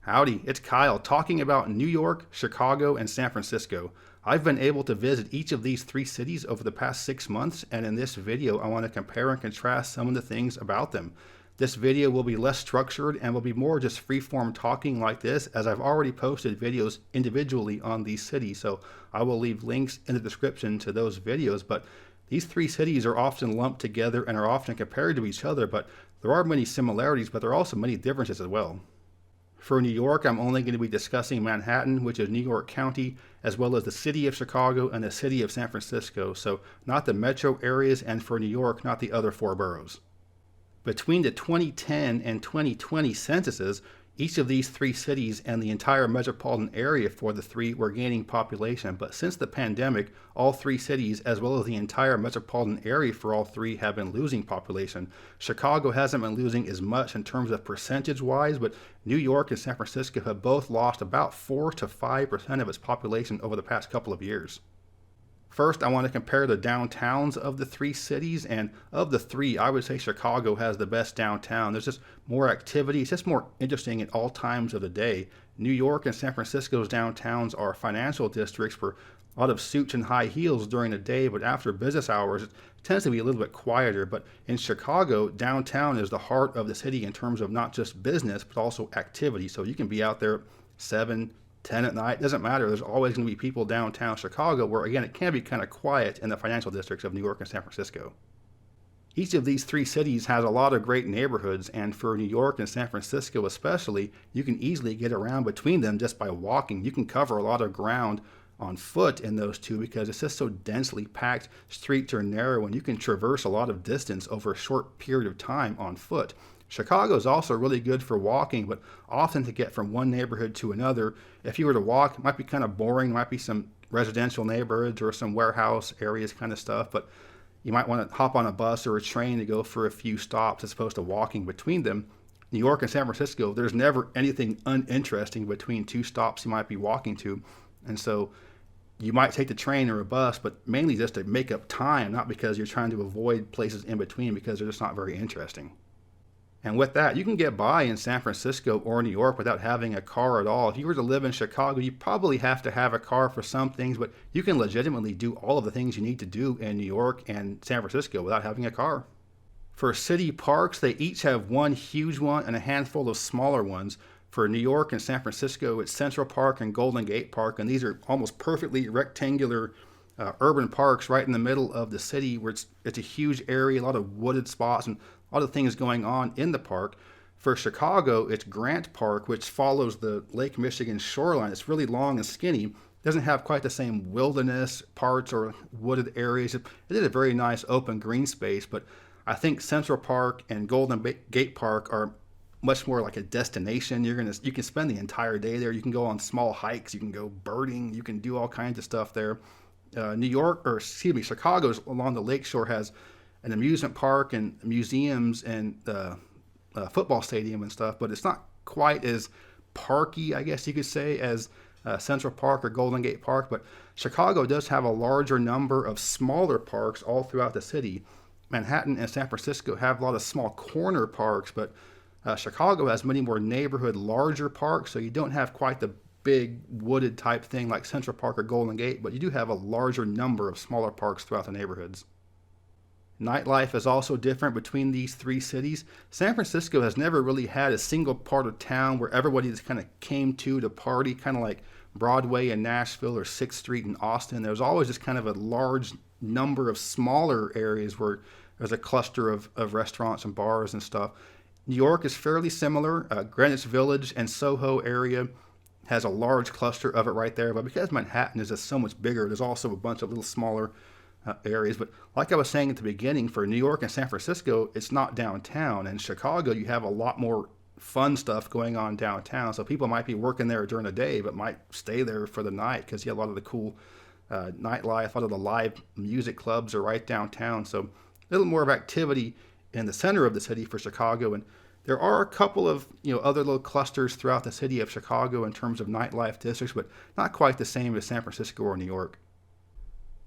Howdy, it's Kyle talking about New York, Chicago, and San Francisco. I've been able to visit each of these three cities over the past 6 months, and in this video, I want to compare and contrast some of the things about them. This video will be less structured and will be more just freeform talking like this, as I've already posted videos individually on these cities, so I will leave links in the description to those videos. But these three cities are often lumped together and are often compared to each other, but there are many similarities, but there are also many differences as well. For New York, I'm only going to be discussing Manhattan, which is New York County, as well as the city of Chicago and the city of San Francisco, so not the metro areas, and for New York, not the other four boroughs. Between the 2010 and 2020 censuses, each of these three cities and the entire metropolitan area for the three were gaining population, but since the pandemic, all three cities, as well as the entire metropolitan area for all three, have been losing population. Chicago hasn't been losing as much in terms of percentage-wise, but New York and San Francisco have both lost about 4 to 5% of its population over the past couple of years. First, I want to compare the downtowns of the three cities, and of the three, I would say Chicago has the best downtown. There's just more activity. It's just more interesting at all times of the day. New York and San Francisco's downtowns are financial districts for a lot of suits and high heels during the day, but after business hours, it tends to be a little bit quieter. But in Chicago, downtown is the heart of the city in terms of not just business, but also activity. So you can be out there 7, 10 at night, doesn't matter. There's always going to be people downtown Chicago, where again, it can be kind of quiet in the financial districts of New York and San Francisco. Each of these three cities has a lot of great neighborhoods, and for New York and San Francisco especially, you can easily get around between them just by walking. You can cover a lot of ground on foot in those two because it's just so densely packed. Streets are narrow and you can traverse a lot of distance over a short period of time on foot. Chicago is also really good for walking, but often to get from one neighborhood to another, if you were to walk, it might be kind of boring. There might be some residential neighborhoods or some warehouse areas kind of stuff, but you might want to hop on a bus or a train to go for a few stops as opposed to walking between them. New York and San Francisco, there's never anything uninteresting between two stops you might be walking to. And so you might take the train or a bus, but mainly just to make up time, not because you're trying to avoid places in between because they're just not very interesting. And with that, you can get by in San Francisco or New York without having a car at all. If you were to live in Chicago, you probably have to have a car for some things, but you can legitimately do all of the things you need to do in New York and San Francisco without having a car. For city parks, they each have one huge one and a handful of smaller ones. For New York and San Francisco, it's Central Park and Golden Gate Park, and these are almost perfectly rectangular urban parks right in the middle of the city, where it's a huge area, a lot of wooded spots, and a lot of things going on in the park. For Chicago, it's Grant Park, which follows the Lake Michigan shoreline. It's really long and skinny. It doesn't have quite the same wilderness parts or wooded areas. It is a very nice open green space, but I think Central Park and Golden Gate Park are much more like a destination. You can spend the entire day there. You can go on small hikes. You can go birding. You can do all kinds of stuff there. Chicago's along the lakeshore has an amusement park and museums and football stadium and stuff, but it's not quite as parky, I guess you could say, as Central Park or Golden Gate Park. But Chicago does have a larger number of smaller parks all throughout the city. Manhattan and San Francisco have a lot of small corner parks, but Chicago has many more neighborhood, larger parks, so you don't have quite the big wooded type thing like Central Park or Golden Gate, but you do have a larger number of smaller parks throughout the neighborhoods. Nightlife is also different between these three cities. San Francisco has never really had a single part of town where everybody just kind of came to party, kind of like Broadway in Nashville or 6th Street in Austin. There's always just kind of a large number of smaller areas where there's a cluster of restaurants and bars and stuff. New York is fairly similar. Greenwich Village and Soho area has a large cluster of it right there, but because Manhattan is just so much bigger, there's also a bunch of little smaller areas. But like I was saying at the beginning, for New York and San Francisco, it's not downtown. And Chicago, you have a lot more fun stuff going on downtown. So people might be working there during the day, but might stay there for the night because you have a lot of the cool nightlife, a lot of the live music clubs are right downtown. So a little more of activity in the center of the city for Chicago. And there are a couple of other little clusters throughout the city of Chicago in terms of nightlife districts, but not quite the same as San Francisco or New York.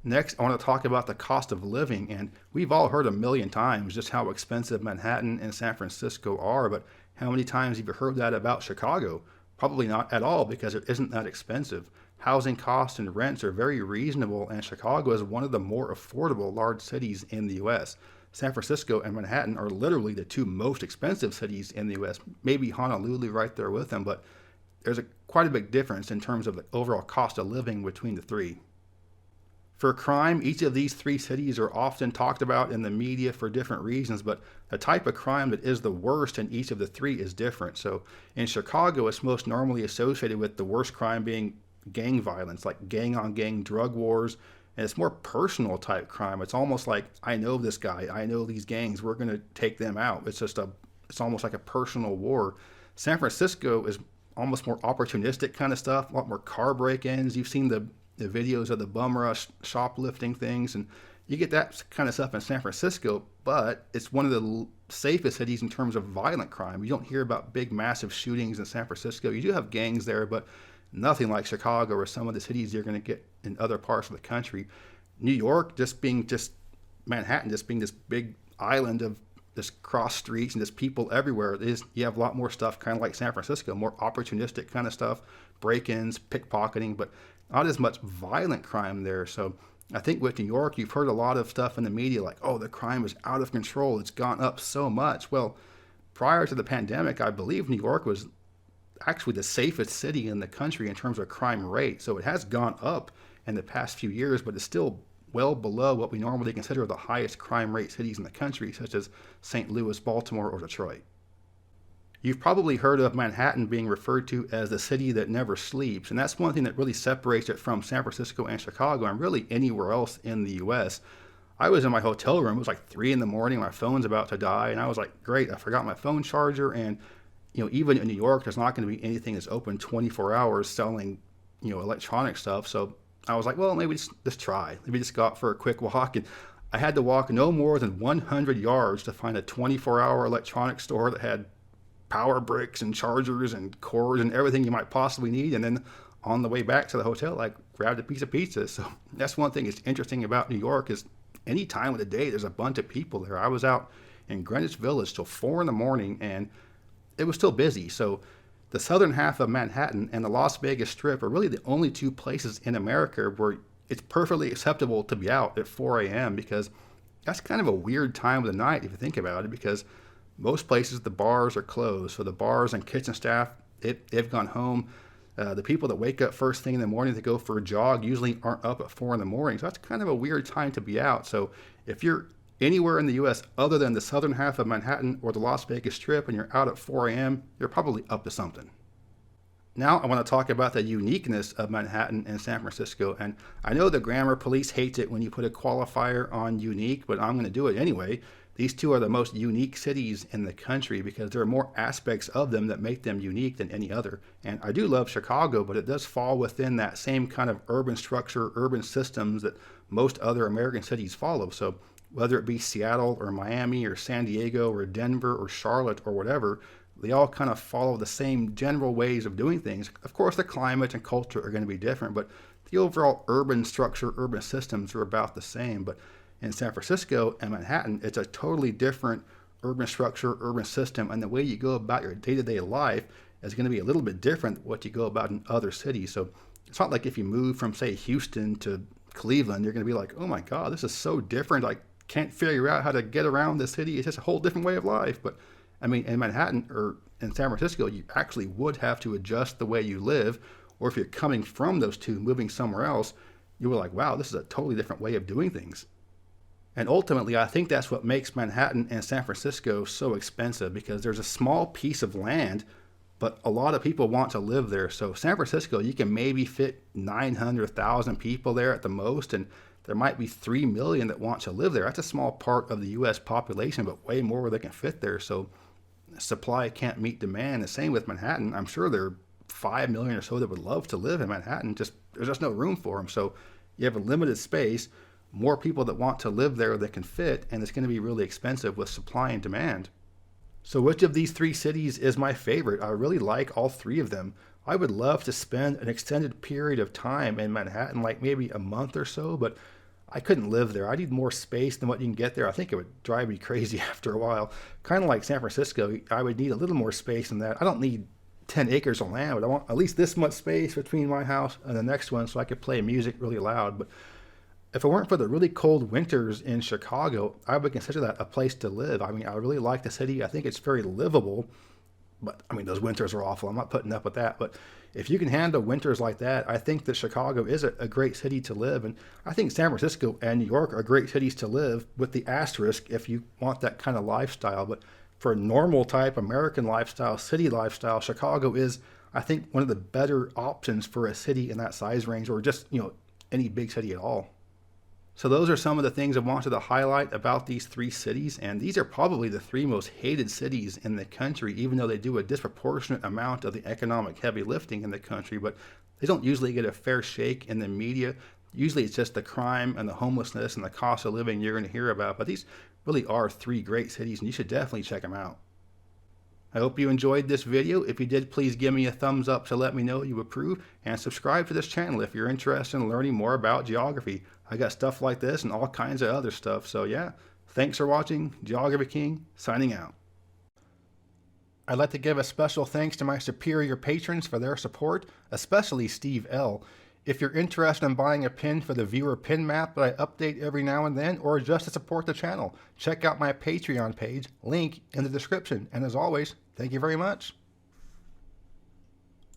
Next, I want to talk about the cost of living, and we've all heard a million times just how expensive Manhattan and San Francisco are, but how many times have you heard that about Chicago? Probably not at all because it isn't that expensive. Housing costs and rents are very reasonable, and Chicago is one of the more affordable large cities in the US. San Francisco and Manhattan are literally the two most expensive cities in the US, maybe Honolulu right there with them, but there's quite a big difference in terms of the overall cost of living between the three. For crime, each of these three cities are often talked about in the media for different reasons, but the type of crime that is the worst in each of the three is different. So in Chicago, it's most normally associated with the worst crime being gang violence, like gang on gang drug wars, and it's more personal type crime. It's almost like, I know this guy, I know these gangs, we're going to take them out. It's almost like a personal war. San Francisco is almost more opportunistic kind of stuff, a lot more car break-ins. You've seen the videos of the bum rush shoplifting things, and you get that kind of stuff in San Francisco, but it's one of the safest cities in terms of violent crime. You don't hear about big massive shootings in San Francisco. You do have gangs there, but nothing like Chicago or some of the cities you're going to get in other parts of the country. New York just Manhattan just being this big island of just cross streets and just people everywhere. You have a lot more stuff kind of like San Francisco, more opportunistic kind of stuff, break-ins, pickpocketing, but not as much violent crime there. So I think with New York, you've heard a lot of stuff in the media like, oh, the crime is out of control. It's gone up so much. Well, prior to the pandemic, I believe New York was actually the safest city in the country in terms of crime rate. So it has gone up in the past few years, but it's still well below what we normally consider the highest crime rate cities in the country, such as St. Louis, Baltimore, or Detroit. You've probably heard of Manhattan being referred to as the city that never sleeps, and that's one thing that really separates it from San Francisco and Chicago and really anywhere else in the US. I was in my hotel room, it was like 3 in the morning, my phone's about to die, and I was like, great, I forgot my phone charger, and even in New York, there's not going to be anything that's open 24 hours selling, electronic stuff. So I was like, well, maybe just try. Maybe just go out for a quick walk. And I had to walk no more than 100 yards to find a 24-hour electronics store that had power bricks and chargers and cords and everything you might possibly need. And then on the way back to the hotel, I grabbed a piece of pizza. So that's one thing that's interesting about New York is any time of the day, there's a bunch of people there. I was out in Greenwich Village till 4 in the morning, and it was still busy. So the southern half of Manhattan and the Las Vegas Strip are really the only two places in America where it's perfectly acceptable to be out at 4 a.m. because that's kind of a weird time of the night if you think about it, because most places the bars are closed. So the bars and kitchen staff, they've gone home. The people that wake up first thing in the morning to go for a jog usually aren't up at 4 in the morning. So that's kind of a weird time to be out. So if you're anywhere in the U.S. other than the southern half of Manhattan or the Las Vegas Strip and you're out at 4 a.m., you're probably up to something. Now I want to talk about the uniqueness of Manhattan and San Francisco. And I know the grammar police hates it when you put a qualifier on unique, but I'm going to do it anyway. These two are the most unique cities in the country because there are more aspects of them that make them unique than any other. And I do love Chicago, but it does fall within that same kind of urban structure, urban systems that most other American cities follow. So whether it be Seattle or Miami or San Diego or Denver or Charlotte or whatever, they all kind of follow the same general ways of doing things. Of course, the climate and culture are going to be different, but the overall urban structure, urban systems are about the same. But in San Francisco and Manhattan, it's a totally different urban structure, urban system, and the way you go about your day-to-day life is going to be a little bit different than what you go about in other cities. So it's not like if you move from, say, Houston to Cleveland, you're going to be like, oh my God, this is so different. I can't figure out how to get around the city. It's just a whole different way of life. But I mean, in Manhattan or in San Francisco, you actually would have to adjust the way you live. Or if you're coming from those two, moving somewhere else, you were like, wow, this is a totally different way of doing things. And ultimately, I think that's what makes Manhattan and San Francisco so expensive, because there's a small piece of land, but a lot of people want to live there. So San Francisco, you can maybe fit 900,000 people there at the most, and there might be 3 million that want to live there. That's a small part of the U.S. population, but way more where they can fit there. So supply can't meet demand. The same with Manhattan. I'm sure there are 5 million or so that would love to live in Manhattan. There's just no room for them. So you have a limited space, more people that want to live there that can fit, and it's going to be really expensive with supply and demand. So which of these three cities is my favorite? I really like all three of them. I would love to spend an extended period of time in Manhattan, like maybe a month or so, but I couldn't live there. I need more space than what you can get there. I think it would drive me crazy after a while. Kind of like San Francisco, I would need a little more space than that. I don't need 10 acres of land, but I want at least this much space between my house and the next one so I could play music really loud. But if it weren't for the really cold winters in Chicago, I would consider that a place to live. I mean, I really like the city. I think it's very livable. But I mean, those winters are awful. I'm not putting up with that. But if you can handle winters like that, I think that Chicago is a great city to live. And I think San Francisco and New York are great cities to live, with the asterisk if you want that kind of lifestyle. But for normal type American lifestyle, city lifestyle, Chicago is, I think, one of the better options for a city in that size range, or just, any big city at all. So those are some of the things I wanted to highlight about these three cities, and these are probably the three most hated cities in the country, even though they do a disproportionate amount of the economic heavy lifting in the country, but they don't usually get a fair shake in the media. Usually it's just the crime and the homelessness and the cost of living you're going to hear about, but these really are three great cities, and you should definitely check them out. I hope you enjoyed this video. If you did, please give me a thumbs up to let me know you approve, and subscribe to this channel if you're interested in learning more about geography. I got stuff like this and all kinds of other stuff. So yeah, thanks for watching. Geography King, signing out. I'd like to give a special thanks to my superior patrons for their support, especially Steve L. If you're interested in buying a pin for the viewer pin map that I update every now and then, or just to support the channel, check out my Patreon page, link in the description. And as always, thank you very much.